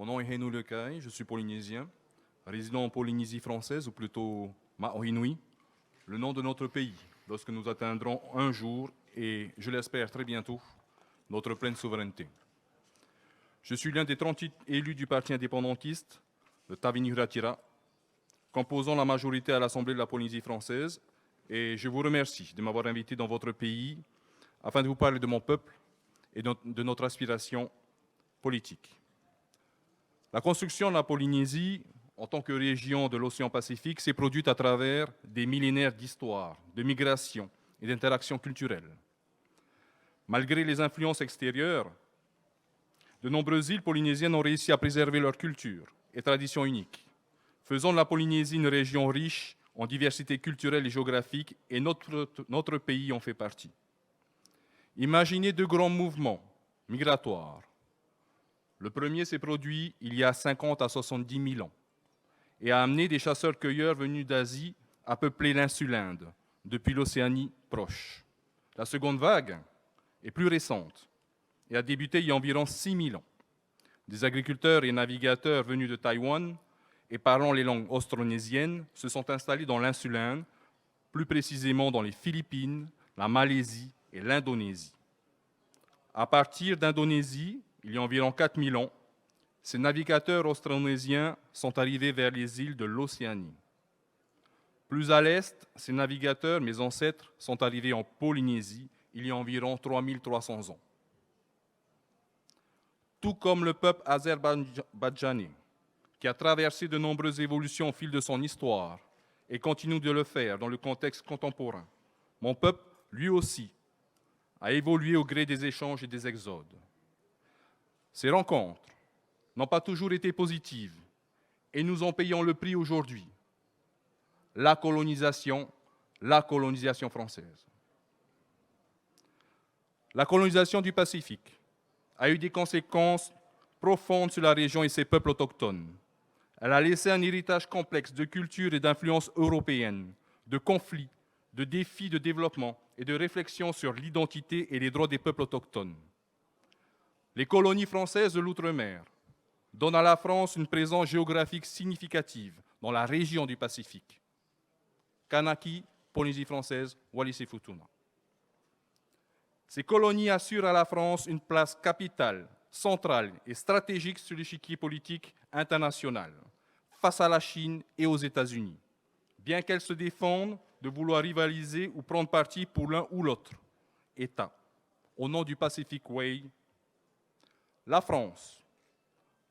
Mon nom est Hénou Lecaille, je suis polynésien, résident en Polynésie française, ou plutôt Maorinui, le nom de notre pays, lorsque nous atteindrons un jour, et je l'espère très bientôt, notre pleine souveraineté. Je suis l'un des 38 élus du parti indépendantiste, le Tavinihuratira, composant la majorité à l'Assemblée de la Polynésie française, et je vous remercie de m'avoir invité dans votre pays afin de vous parler de mon peuple et de notre aspiration politique. La construction de la Polynésie, en tant que région de l'océan Pacifique, s'est produite à travers des millénaires d'histoire, de migration et d'interactions culturelles. Malgré les influences extérieures, de nombreuses îles polynésiennes ont réussi à préserver leur culture et traditions uniques, faisant de la Polynésie une région riche en diversité culturelle et géographique, et notre pays en fait partie. Imaginez deux grands mouvements migratoires. Le premier s'est produit il y a 50 à 70 000 ans et a amené des chasseurs-cueilleurs venus d'Asie à peupler l'insule Inde, depuis l'Océanie proche. La seconde vague est plus récente et a débuté il y a environ 6 000 ans. Des agriculteurs et navigateurs venus de Taïwan et parlant les langues austronésiennes se sont installés dans l'insule Inde, plus précisément dans les Philippines, la Malaisie et l'Indonésie. À partir d'Indonésie, il y a environ 4 000 ans, ces navigateurs austronésiens sont arrivés vers les îles de l'Océanie. Plus à l'est, ces navigateurs, mes ancêtres, sont arrivés en Polynésie il y a environ 3 300 ans. Tout comme le peuple azerbaïdjanais, qui a traversé de nombreuses évolutions au fil de son histoire et continue de le faire dans le contexte contemporain, mon peuple, lui aussi, a évolué au gré des échanges et des exodes. Ces rencontres n'ont pas toujours été positives et nous en payons le prix aujourd'hui. La colonisation française. La colonisation du Pacifique a eu des conséquences profondes sur la région et ses peuples autochtones. Elle a laissé un héritage complexe de culture et d'influences européennes, de conflits, de défis de développement et de réflexions sur l'identité et les droits des peuples autochtones. Les colonies françaises de l'outre-mer donnent à la France une présence géographique significative dans la région du Pacifique. Kanaki, Polynésie française, Wallis et Futuna. Ces colonies assurent à la France une place capitale, centrale et stratégique sur l'échiquier politique international, face à la Chine et aux États-Unis, bien qu'elles se défendent de vouloir rivaliser ou prendre parti pour l'un ou l'autre État, au nom du Pacific Way. La France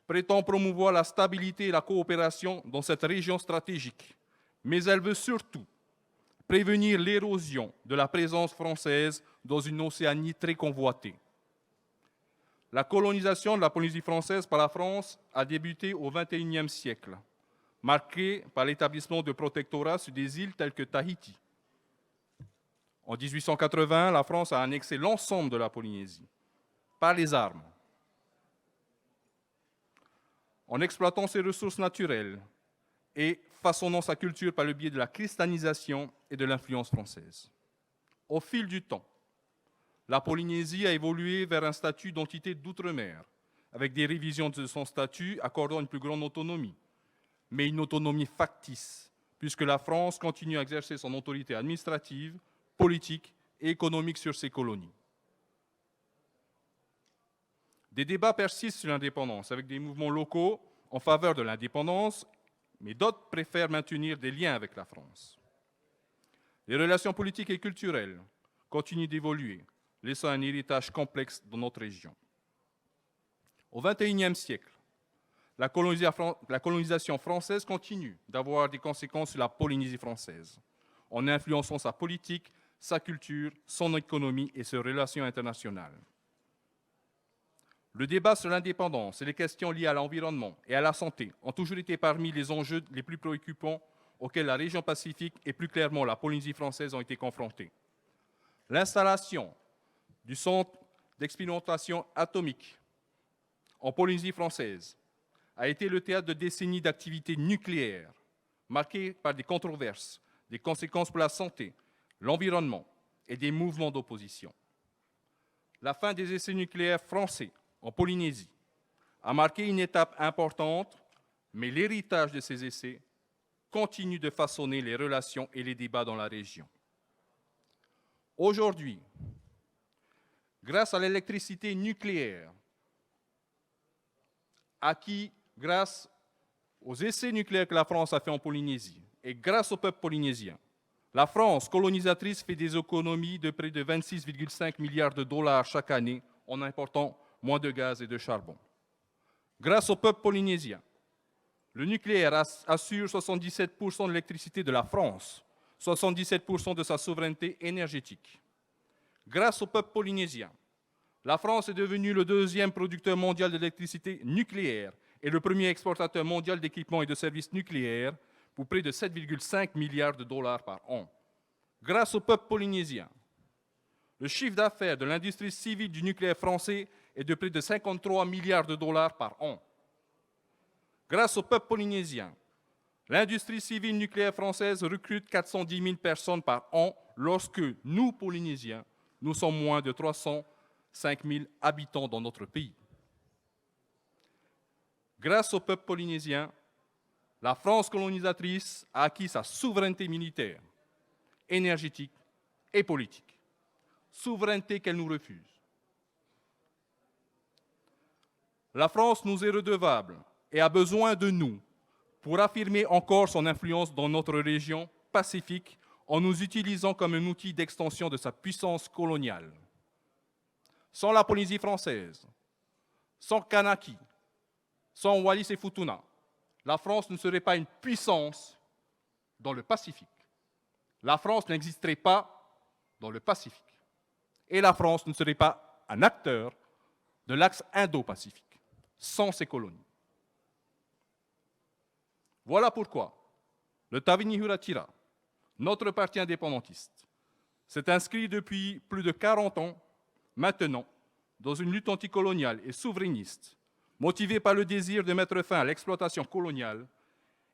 prétend promouvoir la stabilité et la coopération dans cette région stratégique, mais elle veut surtout prévenir l'érosion de la présence française dans une Océanie très convoitée. La colonisation de la Polynésie française par la France a débuté au XXIe siècle, marquée par l'établissement de protectorats sur des îles telles que Tahiti. En 1880, la France a annexé l'ensemble de la Polynésie par les armes, en exploitant ses ressources naturelles et façonnant sa culture par le biais de la christianisation et de l'influence française. Au fil du temps, la Polynésie a évolué vers un statut d'entité d'outre-mer, avec des révisions de son statut accordant une plus grande autonomie, mais une autonomie factice, puisque la France continue à exercer son autorité administrative, politique et économique sur ses colonies. Des débats persistent sur l'indépendance, avec des mouvements locaux en faveur de l'indépendance, mais d'autres préfèrent maintenir des liens avec la France. Les relations politiques et culturelles continuent d'évoluer, laissant un héritage complexe dans notre région. Au XXIe siècle, la colonisation française continue d'avoir des conséquences sur la Polynésie française, en influençant sa politique, sa culture, son économie et ses relations internationales. Le débat sur l'indépendance et les questions liées à l'environnement et à la santé ont toujours été parmi les enjeux les plus préoccupants auxquels la région Pacifique et plus clairement la Polynésie française ont été confrontées. L'installation du centre d'expérimentation atomique en Polynésie française a été le théâtre de décennies d'activités nucléaires marquées par des controverses, des conséquences pour la santé, l'environnement et des mouvements d'opposition. La fin des essais nucléaires français en Polynésie a marqué une étape importante, mais l'héritage de ces essais continue de façonner les relations et les débats dans la région. Aujourd'hui, grâce à l'électricité nucléaire, acquis grâce aux essais nucléaires que la France a fait en Polynésie, et grâce au peuple polynésien, la France colonisatrice fait des économies de près de 26,5 milliards de dollars chaque année en important moins de gaz et de charbon. Grâce au peuple polynésien, le nucléaire assure 77% de l'électricité de la France, 77% de sa souveraineté énergétique. Grâce au peuple polynésien, la France est devenue le deuxième producteur mondial d'électricité nucléaire et le premier exportateur mondial d'équipements et de services nucléaires pour près de 7,5 milliards de dollars par an. Grâce au peuple polynésien, le chiffre d'affaires de l'industrie civile du nucléaire français est de près de 53 milliards de dollars par an. Grâce au peuple polynésien, l'industrie civile nucléaire française recrute 410 000 personnes par an lorsque nous, Polynésiens, nous sommes moins de 305 000 habitants dans notre pays. Grâce au peuple polynésien, la France colonisatrice a acquis sa souveraineté militaire, énergétique et politique. Souveraineté qu'elle nous refuse. La France nous est redevable et a besoin de nous pour affirmer encore son influence dans notre région pacifique en nous utilisant comme un outil d'extension de sa puissance coloniale. Sans la Polynésie française, sans Kanaki, sans Wallis et Futuna, la France ne serait pas une puissance dans le Pacifique. La France n'existerait pas dans le Pacifique. Et la France ne serait pas un acteur de l'axe Indo-Pacifique, sans ses colonies. Voilà pourquoi le Tavini-Huratira, notre parti indépendantiste, s'est inscrit depuis plus de 40 ans maintenant dans une lutte anticoloniale et souverainiste, motivée par le désir de mettre fin à l'exploitation coloniale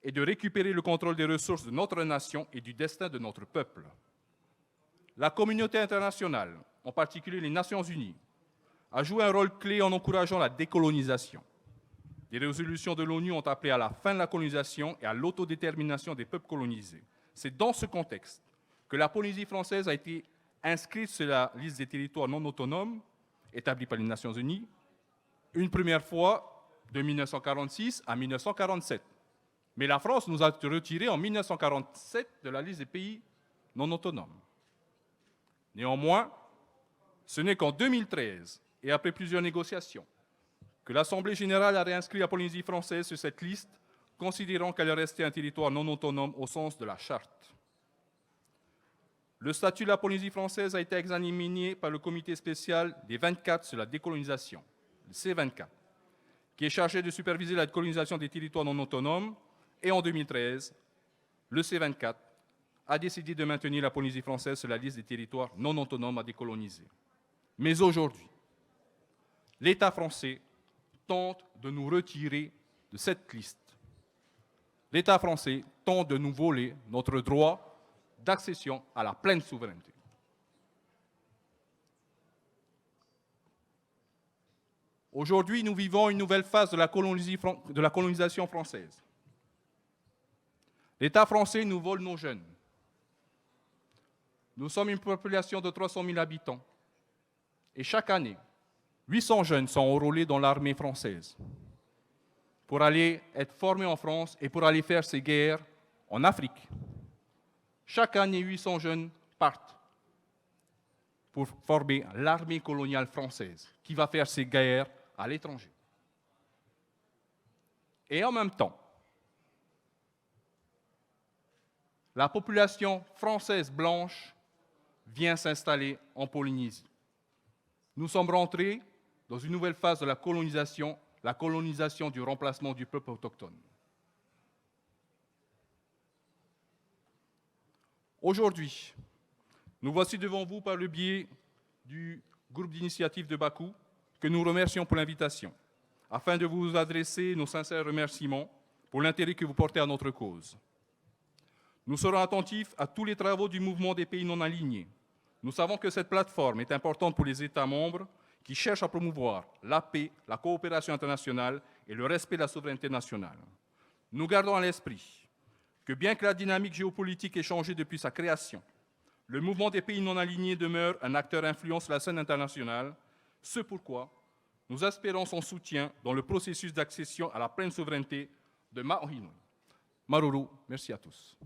et de récupérer le contrôle des ressources de notre nation et du destin de notre peuple. La communauté internationale, en particulier les Nations Unies, a joué un rôle clé en encourageant la décolonisation. Des résolutions de l'ONU ont appelé à la fin de la colonisation et à l'autodétermination des peuples colonisés. C'est dans ce contexte que la Polynésie française a été inscrite sur la liste des territoires non autonomes établie par les Nations Unies, une première fois de 1946 à 1947. Mais la France nous a retirés en 1947 de la liste des pays non autonomes. Néanmoins, ce n'est qu'en 2013, et après plusieurs négociations, que l'Assemblée générale a réinscrit la Polynésie française sur cette liste, considérant qu'elle restait un territoire non autonome au sens de la Charte. Le statut de la Polynésie française a été examiné par le comité spécial des 24 sur la décolonisation, le C24, qui est chargé de superviser la décolonisation des territoires non autonomes, et en 2013, le C24 a décidé de maintenir la Polynésie française sur la liste des territoires non autonomes à décoloniser. Mais aujourd'hui, l'État français tente de nous retirer de cette liste. L'État français tente de nous voler notre droit d'accession à la pleine souveraineté. Aujourd'hui, nous vivons une nouvelle phase de la colonisation française. L'État français nous vole nos jeunes. Nous sommes une population de 300 000 habitants. Et chaque année, 800 jeunes sont enrôlés dans l'armée française pour aller être formés en France et pour aller faire ces guerres en Afrique. Chaque année, 800 jeunes partent pour former l'armée coloniale française qui va faire ces guerres à l'étranger. Et en même temps, la population française blanche vient s'installer en Polynésie. Nous sommes rentrés dans une nouvelle phase de la colonisation du remplacement du peuple autochtone. Aujourd'hui, nous voici devant vous par le biais du groupe d'initiative de Bakou, que nous remercions pour l'invitation, afin de vous adresser nos sincères remerciements pour l'intérêt que vous portez à notre cause. Nous serons attentifs à tous les travaux du mouvement des pays non alignés. Nous savons que cette plateforme est importante pour les États membres qui cherche à promouvoir la paix, la coopération internationale et le respect de la souveraineté nationale. Nous gardons à l'esprit que bien que la dynamique géopolitique ait changé depuis sa création, le mouvement des pays non alignés demeure un acteur influent sur la scène internationale, ce pourquoi nous espérons son soutien dans le processus d'accession à la pleine souveraineté de Maui Nui. Maruru, merci à tous.